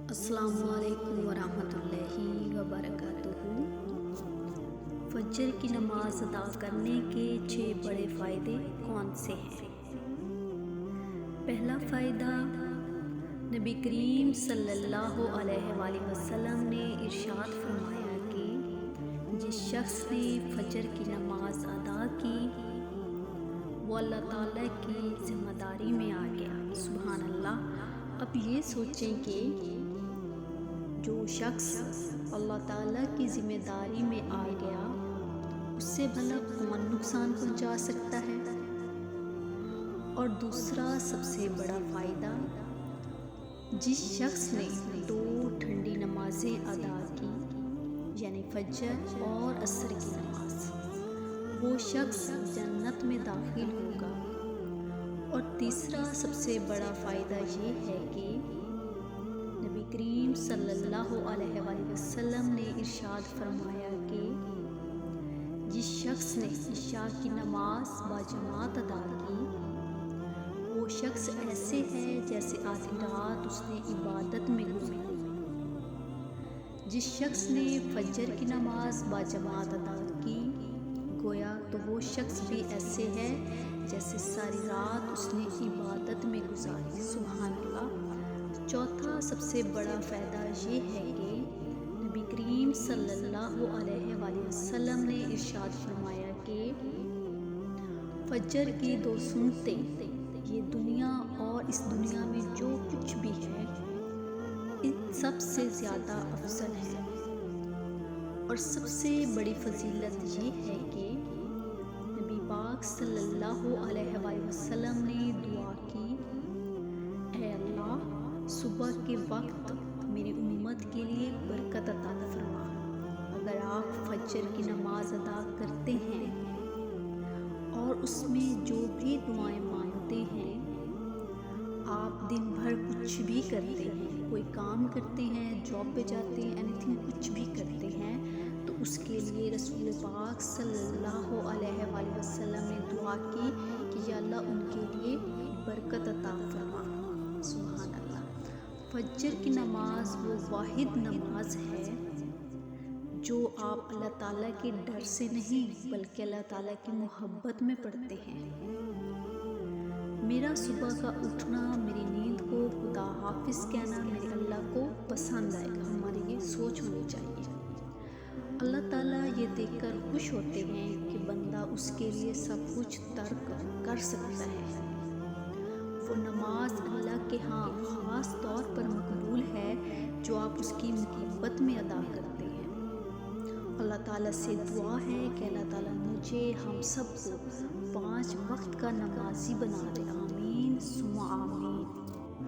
السلام علیکم ورحمۃ اللہ وبرکاتہ۔ فجر کی نماز ادا کرنے کے 6 بڑے فائدے کون سے ہیں؟ پہلا فائدہ، نبی کریم صلی اللہ علیہ وآلہ وسلم نے ارشاد فرمایا کہ جس شخص نے فجر کی نماز ادا کی وہ اللہ تعالیٰ کی ذمہ داری میں آ گیا۔ سبحان اللہ۔ اب یہ سوچیں کہ جو شخص اللہ تعالیٰ کی ذمہ داری میں آ گیا اس سے بھلا کون نقصان پہنچا سکتا ہے؟ اور دوسرا سب سے بڑا فائدہ، جس شخص نے 2 ٹھنڈی نمازیں ادا کی یعنی فجر اور عصر کی نماز، وہ شخص جنت میں داخل ہوگا۔ اور تیسرا سب سے بڑا فائدہ یہ ہے کہ نبی کریم صلی اللہ علیہ وآلہ وسلم نے ارشاد فرمایا کہ جس شخص نے عشاء کی نماز باجماعت ادا کی وہ شخص ایسے ہے جیسے آدھی رات اس نے عبادت میں گزاری۔ جس شخص نے فجر کی نماز باجماعت ادا کی گویا تو وہ شخص بھی ایسے ہے جیسے ساری رات اس نے عبادت میں گزاری۔ سبحان اللہ۔ چوتھا سب سے بڑا فائدہ یہ ہے کہ نبی کریم صلی اللہ علیہ وآلہ وسلم نے ارشاد فرمایا کہ فجر کی 2 سنتیں یہ دنیا اور اس دنیا میں جو کچھ بھی ہے ان سب سے زیادہ افضل ہے۔ اور سب سے بڑی فضیلت یہ ہے کہ نبی پاک صلی اللہ علیہ وآلہ وسلم نے دعا کی، اے اللہ صبح کے وقت میری امت کے لیے برکت عطا فرما۔ اگر آپ فجر کی نماز ادا کرتے ہیں اور اس میں جو بھی دعائیں مانگتے ہیں، آپ دن بھر کچھ بھی کرتے ہیں، کوئی کام کرتے ہیں، جاب پہ جاتے ہیں، اینی تھنگ کچھ بھی کرتے ہیں، تو اس کے لیے رسول پاک صلی اللہ علیہ وآلہ وسلم نے دعا کی کہ یا اللہ ان کے لیے برکت عطا فرما۔ سبحان اللہ۔ فجر کی نماز وہ واحد نماز ہے جو آپ اللہ تعالیٰ کے ڈر سے نہیں بلکہ اللہ تعالیٰ کی محبت میں پڑھتے ہیں۔ میرا صبح کا اٹھنا، میری نیند کو خدا حافظ کہنا میرے اللہ کو پسند آئے گا، ہماری یہ سوچ ہونی چاہیے۔ اللہ تعالیٰ یہ دیکھ کر خوش ہوتے ہیں کہ بندہ اس کے لیے سب کچھ ترک کر سکتا ہے۔ وہ نماز اللہ کے ہاں خاص طور پر مقبول ہے جو آپ اس کی محبت میں ادا کرتے ہیں۔ اللہ تعالیٰ سے دعا ہے کہ اللہ تعالیٰ مجھے ہم سب کو 5 وقت کا نمازی بنا دے۔ آمین ثم آمین۔